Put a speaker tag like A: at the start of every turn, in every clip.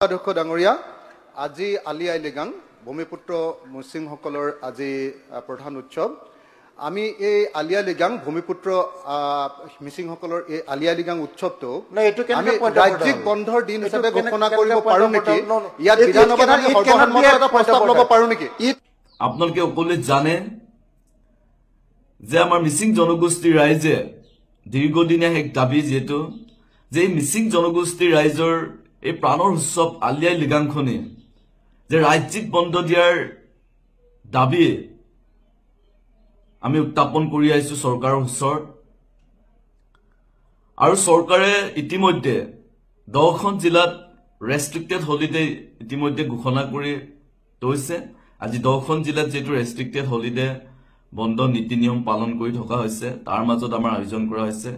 A: অধ্যক্ষ ডাঙৰীয়া আজি আলি আই লিগাং ভূমিপুত্ৰ মিচিংসকলৰ আজি প্ৰধান উৎসৱ আমি এই আলি আই লিগাং ভূমিপুত্ৰ মিচিংসকলৰ এই আলি আই লিগাং উৎসৱটো আমি ৰাজ্যিক বন্ধৰ দিন হিচাপে ঘোষণা কৰিব পাৰো নেকি ইয়াত বিধানসভাত আমি সৰ্বসন্মত এটা প্ৰস্তাৱ ল'ব পাৰো নেকি
B: আপোনালোকে সকলোৱে জানে যে আমাৰ মিচিং জনগোষ্ঠীৰ ৰাইজে দীৰ্ঘদিনীয়া এক দাবী যেটো যে মিচিং জনগোষ্ঠীৰ ৰাইজৰ এই প্ৰাণৰ উৎসৱ আলি আই লিগাংখনে যে ৰাজ্যিক বন্ধ দিয়াৰ দাবী আমি উত্থাপন কৰি আহিছো চৰকাৰৰ ওচৰত আৰু চৰকাৰে ইতিমধ্যে 10খন জিলাত ৰেষ্ট্ৰিক্টেড হলিডে ইতিমধ্যে ঘোষণা কৰি থৈছে আজি 10খন জিলাত যেটো ৰেষ্ট্ৰিক্টেড হলিডে বন্ধ নীতি নিয়ম পালন কৰি থকা হৈছে তাৰ মাজত আমাৰ আয়োজন কৰা হৈছে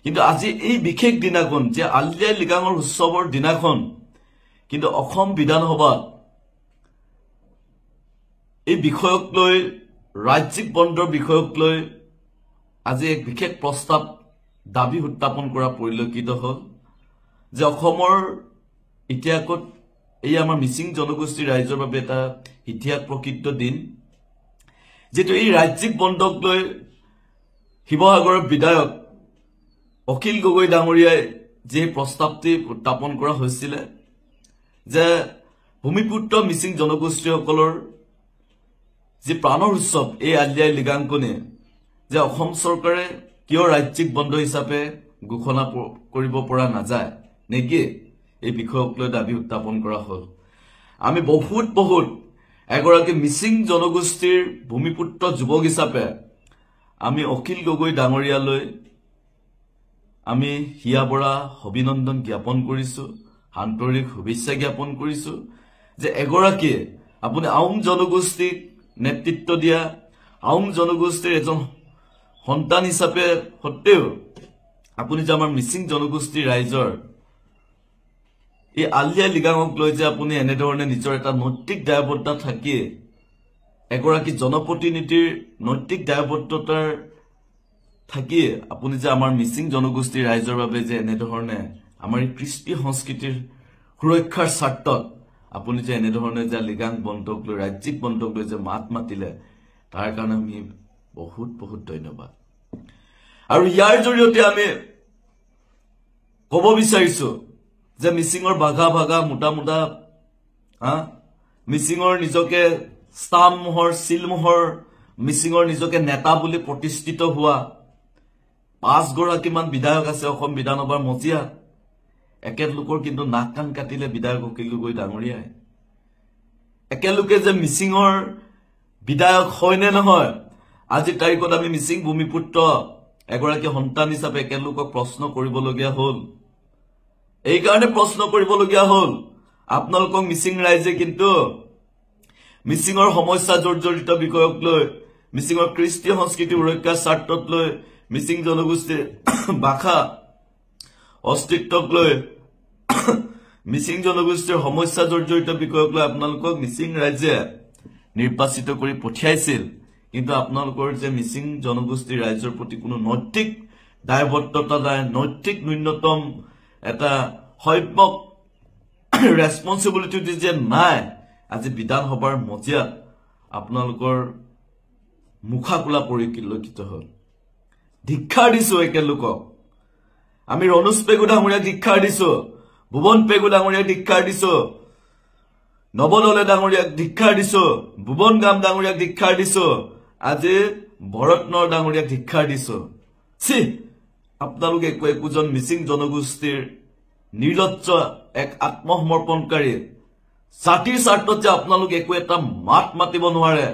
B: কিন্তু আজি এই বিশেষ দিনাখন যে আলি আই লিগাঙৰ উৎসৱৰ দিনাখন কিন্তু অসম বিধানসভাত এই বিষয়ক লৈ ৰাজ্যিক বন্ধৰ বিষয়ক লৈ আজি এক বিশেষ প্ৰস্তাৱ দাবী উত্থাপন কৰা পৰিলক্ষিত হ'ল যে অসমৰ ইতিহাসত এই আমাৰ মিচিং জনগোষ্ঠীৰ ৰাইজৰ বাবে এটা ইতিহাস প্ৰকৃত দিন যেটো এই ৰাজ্যিক বন্ধক লৈ শিৱসাগৰৰ বিধায়ক অখিল গগৈ ডাঙৰীয়াই যে প্ৰস্তাৱটি উত্থাপন কৰা হৈছিল যে ভূমিপুত্ৰ মিচিং জনগোষ্ঠীসকলৰ যে প্ৰাণৰ উৎসৱ এই আলি আই লিগাংখনে যে অসম চৰকাৰে কিয় ৰাজ্যিক বন্ধ হিচাপে ঘোষণা কৰিব পৰা নাযায় নেকি এই বিষয়ক লৈ দাবী উত্থাপন কৰা হ'ল আমি বহুত এগৰাকী মিচিং জনগোষ্ঠীৰ ভূমিপুত্ৰ যুৱক হিচাপে আমি অখিল গগৈ ডাঙৰীয়ালৈ আমি হিয়া বৰা অভিনন্দন জ্ঞাপন কৰিছো আন্তৰিক শুভেচ্ছা জ্ঞাপন কৰিছো যে এগৰাকী আপুনি আহোম জনগোষ্ঠীক নেতৃত্ব দিয়া আহোম জনগোষ্ঠীৰ এজন সন্তান হিচাপে সত্বেও আপুনি যে আমাৰ মিচিং জনগোষ্ঠীৰ ৰাইজৰ এই আলি আই লিগাঙক লৈ যে আপুনি এনেধৰণে নিজৰ এটা নৈতিক দায়বদ্ধতা থাকি এগৰাকী জনপ্ৰতিনিধিৰ নৈতিক দায়বদ্ধতাৰ থাকি আপুনি যে আমাৰ মিচিং জনগোষ্ঠীৰ ৰাইজৰ বাবে যে এনেধৰণে আমাৰ কৃষ্টি সংস্কৃতিৰ সুৰক্ষাৰ স্বাৰ্থত আপুনি যে এনেধৰণে যে লিগাং বন্ধক লৈ ৰাজ্যিক বন্ধক লৈ যে মাত মাতিলে তাৰ কাৰণে আমি বহুত ধন্যবাদ আৰু ইয়াৰ জৰিয়তে আমি ক'ব বিচাৰিছো যে মিচিঙৰ ভাগা মোটা মিচিঙৰ নিজকে স্থামহৰ চিলমহৰ মিচিঙৰ নিজকে নেতা বুলি প্ৰতিষ্ঠিত হোৱা 5 গৰাকীমান বিধায়ক আছে অসম বিধানসভাৰ মজিয়া একেলোকৰ কিন্তু নাক কান কাটিলে বিধায়ক অখিল গগৈ ডাঙৰীয়াই একেলোকে যে মিচিঙৰ বিধায়ক হয়নে নহয় আজি তাৰিখত আমি মিচিং ভূমিপুত্ৰ এগৰাকী সন্তান হিচাপে একেলোকক প্ৰশ্ন কৰিবলগীয়া হ'ল এই কাৰণে প্ৰশ্ন কৰিবলগীয়া হ'ল আপোনালোকক মিচিং ৰাইজে কিন্তু মিচিঙৰ সমস্যা জৰ্জৰিত বিষয়ক লৈ মিচিঙৰ কৃষ্টি সংস্কৃতি সুৰক্ষাৰ স্বাৰ্থত লৈ মিচিং জনগোষ্ঠীৰ ভাষা অস্তিত্বক লৈ মিচিং জনগোষ্ঠীৰ সমস্যা জৰ্জৰিত বিষয়ক লৈ আপোনালোকক মিচিং ৰাইজে নিৰ্বাচিত কৰি পঠিয়াইছিল কিন্তু আপোনালোকৰ যে মিচিং জনগোষ্ঠীৰ ৰাইজৰ প্ৰতি কোনো নৈতিক দায়বদ্ধতা নাই নৈতিক ন্যূনতম এটা সভ্যক ৰেসপন্সিবিলিটি যে নাই আজি বিধানসভাৰ মজিয়াত আপোনালোকৰ মুখাকোলা পৰিলক্ষিত হ'ল ধিক্ষাৰ দিছো একেলোকক আমি ৰণুজ পেগু ডাঙৰীয়াক ধিক্ষাৰ দিছো ভুৱন পেগু ডাঙৰীয়াক ধিক্ষাৰ দিছো নবললে ডাঙৰীয়াক ধিক্ষাৰ দিছো ভুৱন গাম ডাঙৰীয়াক ধিক্ষাৰ দিছো আজি ভৰতনৰ ডাঙৰীয়াক ধিক্ষাৰ দিছো আপোনালোকে একোজন মিচিং জনগোষ্ঠীৰ নিৰ্লজ্জ এক আত্মসমৰ্পণকাৰী জাতিৰ স্বাৰ্থত যে আপোনালোকে একো এটা মাত মাতিব নোৱাৰে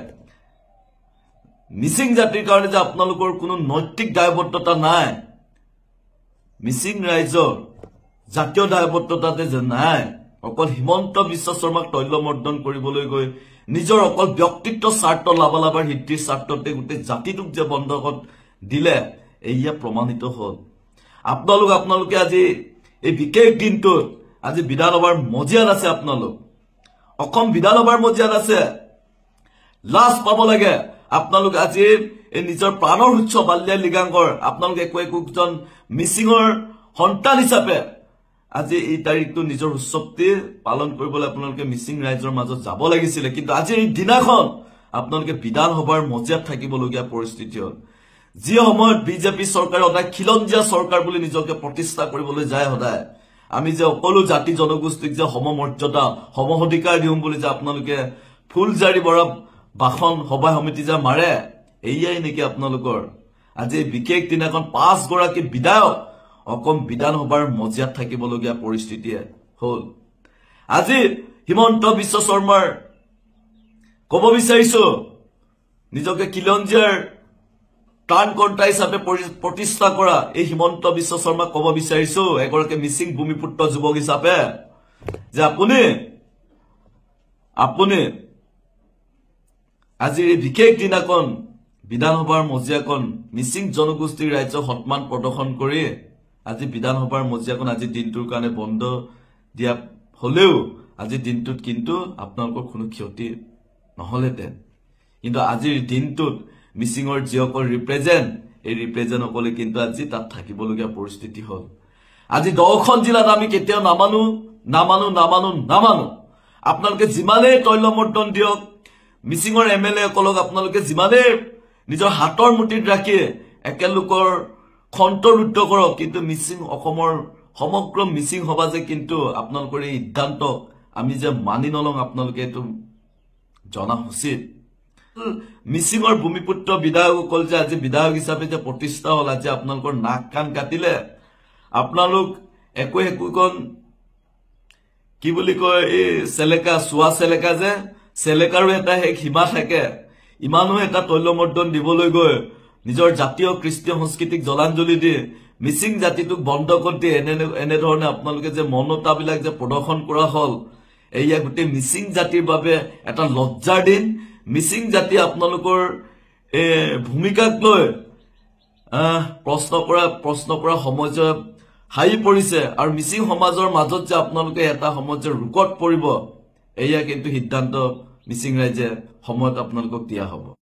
B: মিচিং জাতিৰ কাৰণে যে আপোনালোকৰ কোনো নৈতিক দায়বদ্ধতা নাই মিচিং ৰাইজৰ জাতীয় দায়বদ্ধতাতে যে নাই অকল হিমন্ত বিশ্ব শৰ্মাক তৈলমৰ্দন কৰিবলৈ গৈ নিজৰ অকল ব্যক্তিত্ব স্বাৰ্থ লাভালাভৰ হিতিৰ স্বাৰ্থতে গোটেই জাতিটোক যে বন্ধকত দিলে এয়া প্ৰমাণিত হ'ল আপোনালোকে আজি এই বিশেষ দিনটোত আজি বিধানসভাৰ মজিয়াত আছে আপোনালোক অসম বিধানসভাৰ মজিয়াত আছে লাজ পাব লাগে আপোনালোক আজি এই নিজৰ প্ৰাণৰ উৎসৱ আলি আই লিগাংৰ আপোনালোকে একোজন মিচিঙৰ সন্তান হিচাপে আজি এই তাৰিখটো নিজৰ উৎসৱটি পালন কৰিবলৈ আপোনালোকে মিচিং ৰাইজৰ মাজত যাব লাগিছিলে, কিন্তু আজি এই দিনাখন আপোনালোকে বিধানসভাৰ মজিয়াত থাকিবলগীয়া পৰিস্থিতি হ'ল। যি সময়ত বিজেপি চৰকাৰে সদায় খিলঞ্জীয়া চৰকাৰ বুলি নিজকে প্ৰতিষ্ঠা কৰিবলৈ যায়, সদায় আমি যে সকলো জাতি জনগোষ্ঠীক যে সমমৰ্যাদা সম অধিকাৰ দিওঁ বুলি যে আপোনালোকে ফুলজাৰি বৰা ভাষণ সভা সমিতি যে মাৰে, এয়াই নেকি আপোনালোকৰ? আজি বিশেষ দিনাখন 5 গৰাকী বিধায়ক অসম বিধানসভাৰ মজিয়াত থাকিবলগীয়া পৰিস্থিতি হ'ল। আজি হিমন্ত বিশ্ব শৰ্মাৰ কব বিচাৰিছো, নিজকে খিলঞ্জীয়াৰ ত্ৰাণকৰ্তা হিচাপে প্ৰতিষ্ঠা কৰা এই হিমন্ত বিশ্ব শৰ্মাক কব বিচাৰিছো, এগৰাকী মিচিং ভূমিপুত্ৰ যুৱক হিচাপে, যে আপুনি আজি এই বিশেষ দিনাখন বিধানসভাৰ মজিয়াখন মিচিং জনগোষ্ঠীৰ ৰাইজক সন্মান প্ৰদৰ্শন কৰি আজি বিধানসভাৰ মজিয়াখন আজি দিনটোৰ কাৰণে বন্ধ দিয়া হলেও আজি দিনটোত কিন্তু আপোনালোকৰ কোনো ক্ষতি নহলেতেন। কিন্তু আজিৰ দিনটোত মিচিঙৰ যিসকল এই ৰিপ্ৰেজেণ্টসকলে কিন্তু আজি তাত থাকিবলগীয়া পৰিস্থিতি হ'ল। আজি 10খন জিলাত আমি কেতিয়াও নামানো। আপোনালোকে যিমানেই তৈলমৰ্দন দিয়ক, মিচিঙৰ MLA সকলক আপোনালোকে যিমানেই নিজৰ হাতৰ মুঠিত ৰাখি একেলোকৰ খন্তৰুদ্ধ কৰক, কিন্তু মিচিং অসমৰ সমগ্ৰ মিচিং সমাজে কিন্তু আপোনালোকৰ এই সিদ্ধান্তক আমি যে মানি নলওঁ, আপোনালোকে এইটো জনা উচিত। মিচিঙৰ ভূমিপুত্ৰ বিধায়কসকল যে আজি বিধায়ক হিচাপে যে প্ৰতিষ্ঠা হ'ল, আজি আপোনালোকৰ নাক কাণ কাটিলে, আপোনালোক একোখন কি বুলি কয় এই চেলেকা চোৱা চেলেকা যে চেলেকাৰো এটা সীমা থাকে, ইমানো এটা তৈলমৰ্দন দিবলৈ গৈ নিজৰ জাতীয় কৃষ্টি সংস্কৃতিক জলাঞ্জলি দি মিচিং জাতিটোক বন্ধ কৰি দিয়ে এনেধৰণে আপোনালোকে যে মৌনতাবিলাক যে প্ৰদৰ্শন কৰা হ'ল, এয়া গোটেই মিচিং জাতিৰ বাবে এটা লজ্জাৰ দিন। মিচিং জাতি আপোনালোকৰ ভূমিকাক লৈ প্ৰশ্ন কৰা সময় যে হাই পৰিছে, আৰু মিচিং সমাজৰ মাজত যে আপোনালোকে এটা সময় যে ৰোকত পৰিব, এয়া কিন্তু সিদ্ধান্ত মিচিং ৰাইজে সময়ত আপোনালোকক দিয়া হ'ব।